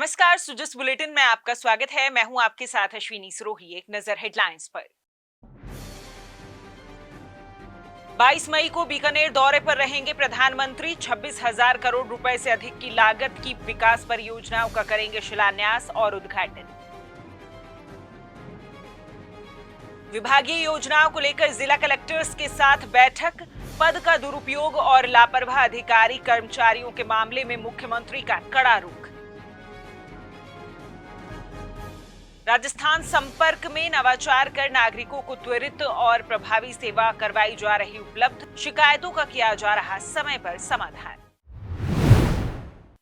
नमस्कार, सुजस बुलेटिन में आपका स्वागत है। मैं हूं आपके साथ अश्विनी सिरोही। एक नजर हेडलाइंस पर। 22 मई को बीकानेर दौरे पर रहेंगे प्रधानमंत्री। 26,000 करोड़ रुपए से अधिक की लागत की विकास परियोजनाओं का करेंगे शिलान्यास और उद्घाटन। विभागीय योजनाओं को लेकर जिला कलेक्टर्स के साथ बैठक। पद का दुरुपयोग और लापरवाह अधिकारी कर्मचारियों के मामले में मुख्यमंत्री का कड़ा रुख। राजस्थान संपर्क में नवाचार कर नागरिकों को त्वरित और प्रभावी सेवा करवाई जा रही उपलब्ध। शिकायतों का किया जा रहा समय पर समाधान।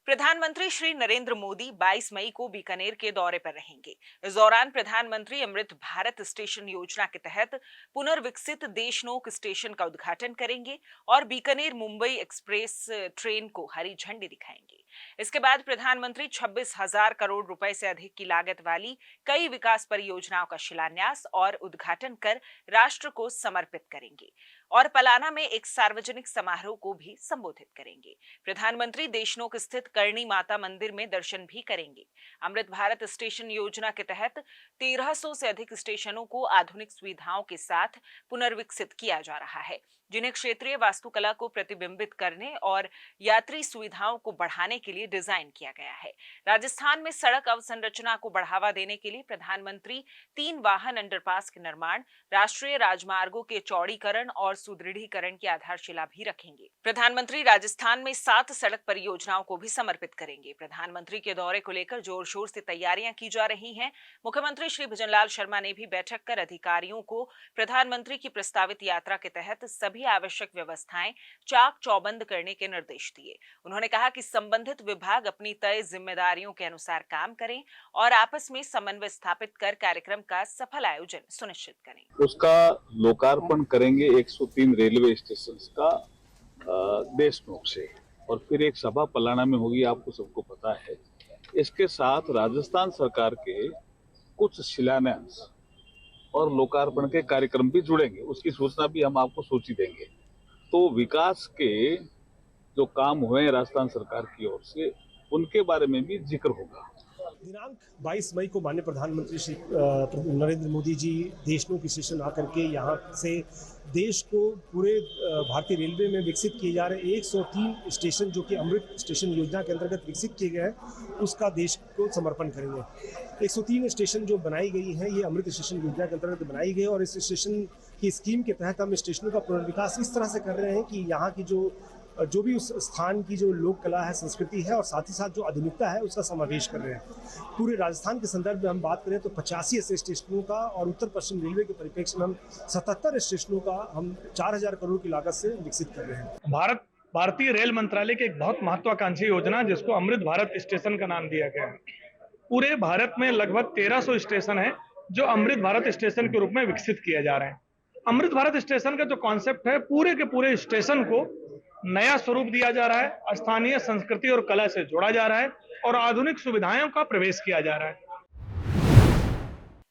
प्रधानमंत्री श्री नरेंद्र मोदी 22 मई को बीकानेर के दौरे पर रहेंगे। इस दौरान प्रधानमंत्री अमृत भारत स्टेशन योजना के तहत पुनर्विकसित देशनोक स्टेशन का उद्घाटन करेंगे और बीकानेर मुंबई एक्सप्रेस ट्रेन को हरी झंडी दिखाएंगे। इसके बाद प्रधानमंत्री 26,000 करोड़ रुपए से अधिक की लागत वाली कई विकास परियोजनाओं का शिलान्यास और उद्घाटन कर राष्ट्र को समर्पित करेंगे और पलाना में एक सार्वजनिक समारोह को भी संबोधित करेंगे। प्रधानमंत्री देशनोक स्थित करणी माता मंदिर में दर्शन भी करेंगे। अमृत भारत स्टेशन योजना के तहत 1300 से अधिक स्टेशनों को आधुनिक सुविधाओं के साथ पुनर्विकसित किया जा रहा है, जिन्हें क्षेत्रीय वास्तुकला को प्रतिबिंबित करने और यात्री सुविधाओं को बढ़ाने के लिए डिजाइन किया गया है। राजस्थान में सड़क अवसंरचना को बढ़ावा देने के लिए प्रधानमंत्री 3 वाहन अंडरपास के निर्माण, राष्ट्रीय राजमार्गों के चौड़ीकरण और सुदृढ़ीकरण की आधारशिला भी रखेंगे। प्रधानमंत्री राजस्थान में 7 सड़क परियोजनाओं को भी समर्पित करेंगे। प्रधानमंत्री के दौरे को लेकर जोर शोर से तैयारियां की जा रही हैं। मुख्यमंत्री श्री भजनलाल शर्मा ने भी बैठक कर अधिकारियों को प्रधानमंत्री की प्रस्तावित यात्रा के तहत सभी आवश्यक व्यवस्थाएं चाक चौबंद करने के निर्देश दिए। उन्होंने कहा कि संबंधित विभाग अपनी तय जिम्मेदारियों के अनुसार काम करें और आपस में समन्वय स्थापित कर कार्यक्रम का सफल आयोजन सुनिश्चित करें। उसका लोकार्पण करेंगे 103 रेलवे स्टेशन का देशनोक से, और फिर एक सभा पलाना में होगी, आपको सबको पता है। इसके साथ राजस्थान सरकार के कुछ शिलान्यास और लोकार्पण के कार्यक्रम भी जुड़ेंगे, उसकी सूचना भी हम आपको सूची देंगे। तो विकास के जो काम हुए हैं राजस्थान सरकार की ओर से, उनके बारे में भी जिक्र होगा। दिनांक 22 मई को माननीय प्रधानमंत्री श्री नरेंद्र मोदी जी देशनोक स्टेशन आकर के यहाँ से देश को पूरे भारतीय रेलवे में विकसित किए जा रहे 103 स्टेशन जो कि अमृत स्टेशन योजना के अंतर्गत विकसित किए गए हैं, उसका देश को समर्पण करेंगे। 103 स्टेशन जो बनाई गई हैं, ये अमृत स्टेशन योजना के अंतर्गत बनाई गई और इस स्टेशन की स्कीम के तहत हम स्टेशनों का पुनर्विकास इस तरह से कर रहे हैं कि यहाँ की जो भी उस स्थान की जो लोक कला है, संस्कृति है और साथ ही साथ जो आधुनिकता है, उसका समावेश कर रहे हैं। पूरे राजस्थान के संदर्भ में हम बात करें तो 85 ऐसे स्टेशनों का और उत्तर पश्चिम रेलवे के परिप्रेक्ष्य में हम 77 स्टेशनों का हम 4,000 करोड़ की लागत से विकसित कर रहे हैं। भारतीय रेल मंत्रालय की एक बहुत महत्वाकांक्षी योजना जिसको अमृत भारत स्टेशन का नाम दिया गया है। पूरे भारत में लगभग 1300 स्टेशन है जो अमृत भारत स्टेशन के रूप में विकसित किए जा रहे हैं। अमृत भारत स्टेशन का जो कॉन्सेप्ट है, पूरे के पूरे स्टेशन को नया स्वरूप दिया जा रहा है, स्थानीय संस्कृति और कला से जोड़ा जा रहा है और आधुनिक सुविधाओं का प्रवेश किया जा रहा है।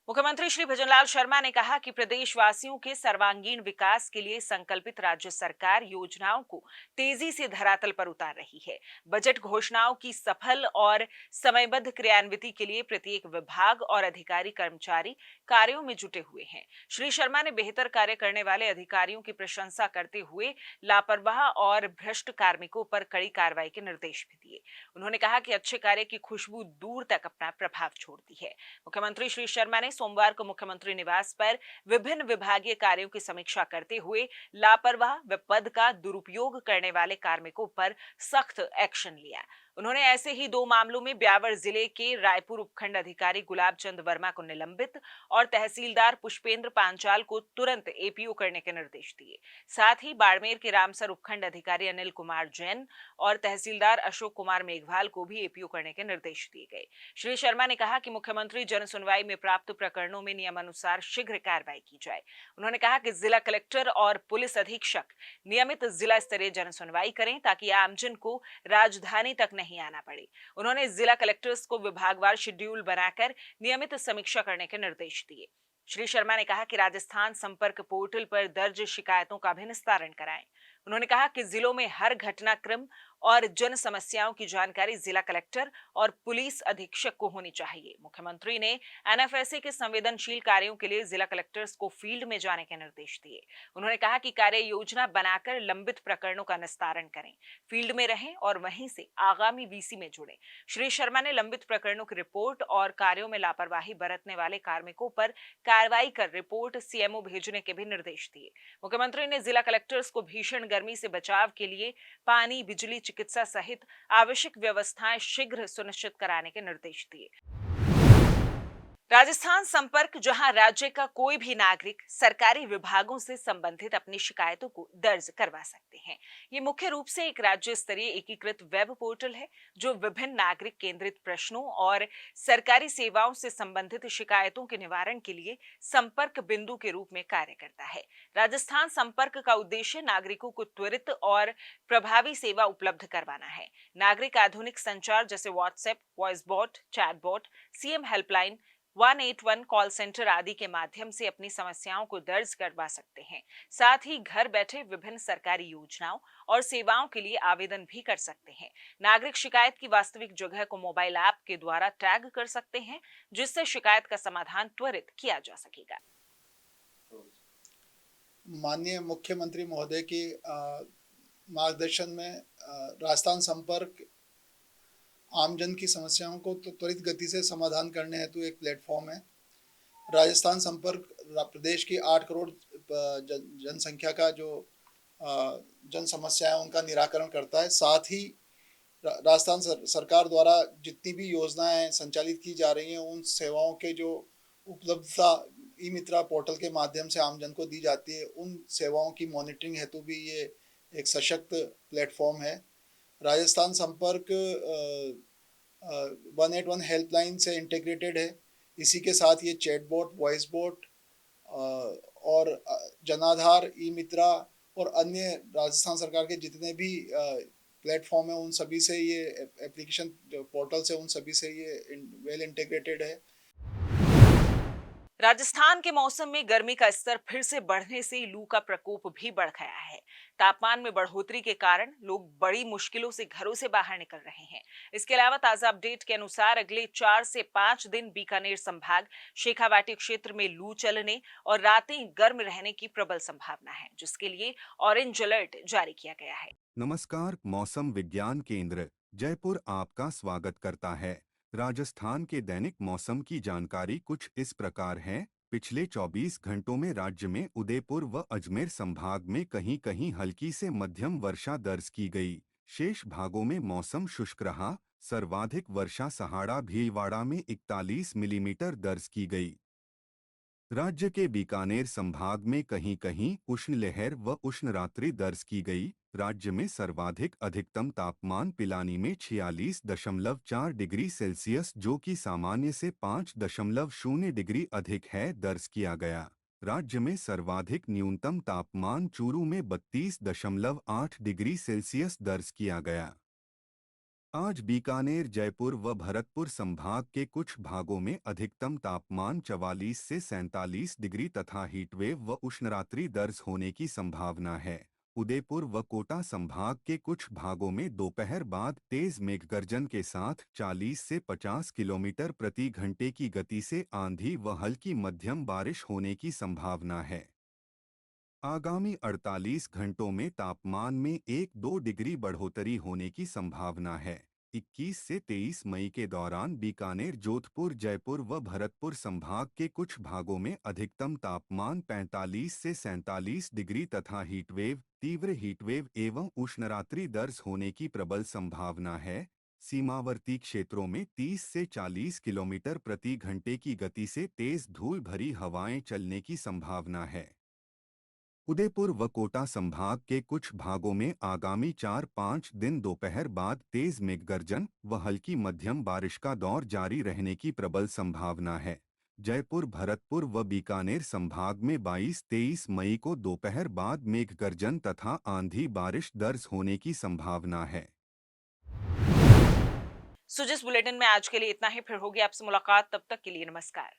मुख्यमंत्री श्री भजनलाल शर्मा ने कहा कि प्रदेशवासियों के सर्वांगीण विकास के लिए संकल्पित राज्य सरकार योजनाओं को तेजी से धरातल पर उतार रही है। बजट घोषणाओं की सफल और समयबद्ध क्रियान्विति के लिए प्रत्येक विभाग और अधिकारी कर्मचारी कार्यों में जुटे हुए हैं। श्री शर्मा ने बेहतर कार्य करने वाले अधिकारियों की प्रशंसा करते हुए लापरवाह और भ्रष्ट कार्मिकों पर कड़ी कार्रवाई के निर्देश भी दिए। उन्होंने कहा कि अच्छे कार्य की खुशबू दूर तक अपना प्रभाव छोड़ती है। मुख्यमंत्री श्री शर्मा ने सोमवार को मुख्यमंत्री निवास पर विभिन्न विभागीय कार्यों की समीक्षा करते हुए लापरवाह व पद का दुरुपयोग करने वाले कार्मिकों पर सख्त एक्शन लिया। उन्होंने ऐसे ही 2 मामलों में ब्यावर जिले के रायपुर उपखंड अधिकारी गुलाब चंद वर्मा को निलंबित और तहसीलदार पुष्पेंद्र पांचाल को तुरंत एपीओ करने के निर्देश दिए। साथ ही बाड़मेर के रामसर उपखंड अधिकारी अनिल कुमार जैन और तहसीलदार अशोक कुमार मेघवाल को भी एपीओ करने के निर्देश दिए गए। श्री शर्मा ने कहा कि मुख्यमंत्री जन सुनवाई में प्राप्त प्रकरणों में नियमानुसार शीघ्र कार्रवाई की जाए। उन्होंने कहा कि जिला कलेक्टर और पुलिस अधीक्षक नियमित जिला स्तरीय जन सुनवाई करें ताकि आमजन को राजधानी तक नहीं आना पड़े। उन्होंने जिला कलेक्टर्स को विभागवार शेड्यूल बनाकर नियमित समीक्षा करने के निर्देश दिए। श्री शर्मा ने कहा कि राजस्थान संपर्क पोर्टल पर दर्ज शिकायतों का भी निस्तारण कराएं। उन्होंने कहा कि जिलों में हर घटनाक्रम और जन समस्याओं की जानकारी जिला कलेक्टर और पुलिस अधीक्षक को होनी चाहिए। मुख्यमंत्री ने एनएफएसए के संवेदनशील कार्यों के लिए जिला कलेक्टर्स को फील्ड में जाने के निर्देश दिए। उन्होंने कहा कि कार्य योजना बनाकर लंबित प्रकरणों का निस्तारण करें, फील्ड में रहें और वहीं से आगामी वीसी में जुड़ें। श्री शर्मा ने लंबित प्रकरणों की रिपोर्ट और कार्यों में लापरवाही बरतने वाले कार्मिकों पर कार्रवाई कर रिपोर्ट सीएमओ भेजने के भी निर्देश दिए। मुख्यमंत्री ने जिला कलेक्टर्स को भीषण गर्मी से बचाव के लिए पानी, बिजली, चिकित्सा सहित आवश्यक व्यवस्थाएं शीघ्र सुनिश्चित कराने के निर्देश दिए। राजस्थान संपर्क, जहां राज्य का कोई भी नागरिक सरकारी विभागों से संबंधित अपनी शिकायतों को दर्ज करवा सकते हैं। ये मुख्य रूप से एक राज्य स्तरीय एकीकृत वेब पोर्टल है जो विभिन्न नागरिक केंद्रित प्रश्नों और सरकारी सेवाओं से संबंधित शिकायतों के निवारण के लिए संपर्क बिंदु के रूप में कार्य करता है। राजस्थान संपर्क का उद्देश्य नागरिकों को त्वरित और प्रभावी सेवा उपलब्ध करवाना है। नागरिक आधुनिक संचार जैसे WhatsApp, voice bot, chat bot, CM helpline, 181 call centre आदि के माध्यम से अपनी समस्याओं को दर्ज करवा सकते हैं। साथ ही घर बैठे विभिन्न सरकारी योजनाओं और सेवाओं के लिए आवेदन भी कर सकते हैं। नागरिक शिकायत की वास्तविक जगह को मोबाइल ऐप के द्वारा टैग कर सकते हैं, जिससे शिकायत का समाधान त्वरित किया जा सकेगा। माननीय मुख्यमंत्री महोदय के मार्गदर्शन में राजस्थान संपर्क आमजन की समस्याओं को तो त्वरित गति से समाधान करने हेतु एक प्लेटफॉर्म है। राजस्थान संपर्क प्रदेश की 8 करोड़ जनसंख्या का जो जन समस्या है उनका निराकरण करता है। साथ ही राजस्थान सरकार द्वारा जितनी भी योजनाएं संचालित की जा रही हैं उन सेवाओं के जो उपलब्धता ई मित्रा पोर्टल के माध्यम से आमजन को दी जाती है, उन सेवाओं की मॉनिटरिंग हेतु भी ये एक सशक्त प्लेटफॉर्म है। राजस्थान संपर्क 181 हेल्पलाइन से इंटीग्रेटेड है। इसी के साथ ये चैट बोट, वॉइस बोट और जनाधार, ई मित्रा और अन्य राजस्थान सरकार के जितने भी प्लेटफॉर्म है उन सभी से ये एप्लीकेशन पोर्टल से उन सभी से ये वेल इंटीग्रेटेड है। राजस्थान के मौसम में गर्मी का स्तर फिर से बढ़ने से लू का प्रकोप भी बढ़ गया है। तापमान में बढ़ोतरी के कारण लोग बड़ी मुश्किलों से घरों से बाहर निकल रहे हैं। इसके अलावा ताजा अपडेट के अनुसार अगले 4 से 5 दिन बीकानेर संभाग, शेखावाटी क्षेत्र में लू चलने और रातें गर्म रहने की प्रबल संभावना है, जिसके लिए ऑरेंज अलर्ट जारी किया गया है। नमस्कार, मौसम विज्ञान केंद्र जयपुर आपका स्वागत करता है। राजस्थान के दैनिक मौसम की जानकारी कुछ इस प्रकार है। पिछले 24 घंटों में राज्य में उदयपुर व अजमेर संभाग में कहीं कहीं हल्की से मध्यम वर्षा दर्ज की गई। शेष भागों में मौसम शुष्क रहा। सर्वाधिक वर्षा सहाड़ा भीलवाड़ा में 41 मिलीमीटर दर्ज की गई। राज्य के बीकानेर संभाग में कहीं कहीं उष्ण लहर व उष्ण रात्रि दर्ज की गई। राज्य में सर्वाधिक अधिकतम तापमान पिलानी में 46.4 डिग्री सेल्सियस, जो कि सामान्य से 5.0 डिग्री अधिक है, दर्ज किया गया। राज्य में सर्वाधिक न्यूनतम तापमान चूरू में 32.8 डिग्री सेल्सियस दर्ज किया गया। आज बीकानेर, जयपुर व भरतपुर संभाग के कुछ भागों में अधिकतम तापमान 44 से 47 डिग्री तथा हीटवेव व उष्णरात्रि दर्ज होने की संभावना है। उदयपुर व कोटा संभाग के कुछ भागों में दोपहर बाद तेज मेघगर्जन के साथ 40 से 50 किलोमीटर प्रति घंटे की गति से आंधी व हल्की मध्यम बारिश होने की संभावना है। आगामी 48 घंटों में तापमान में 1-2 डिग्री बढ़ोतरी होने की संभावना है। 21 से 23 मई के दौरान बीकानेर, जोधपुर, जयपुर व भरतपुर संभाग के कुछ भागों में अधिकतम तापमान 45 से 47 डिग्री तथा तीव्र हीटवेव एवं उष्णरात्रि दर्ज होने की प्रबल संभावना है। सीमावर्ती क्षेत्रों में 30 से 40 किलोमीटर प्रति घंटे की गति से तेज धूल भरी हवाएं चलने की संभावना है। उदयपुर व कोटा संभाग के कुछ भागों में आगामी 4-5 दिन दोपहर बाद तेज मेघगर्जन व हल्की मध्यम बारिश का दौर जारी रहने की प्रबल संभावना है। जयपुर, भरतपुर व बीकानेर संभाग में 22-23 मई को दोपहर बाद मेघगर्जन तथा आंधी बारिश दर्ज होने की संभावना है। जिस बुलेटिन में आज के लिए इतना ही। फिर होगी आपसे मुलाकात, तब तक के लिए नमस्कार।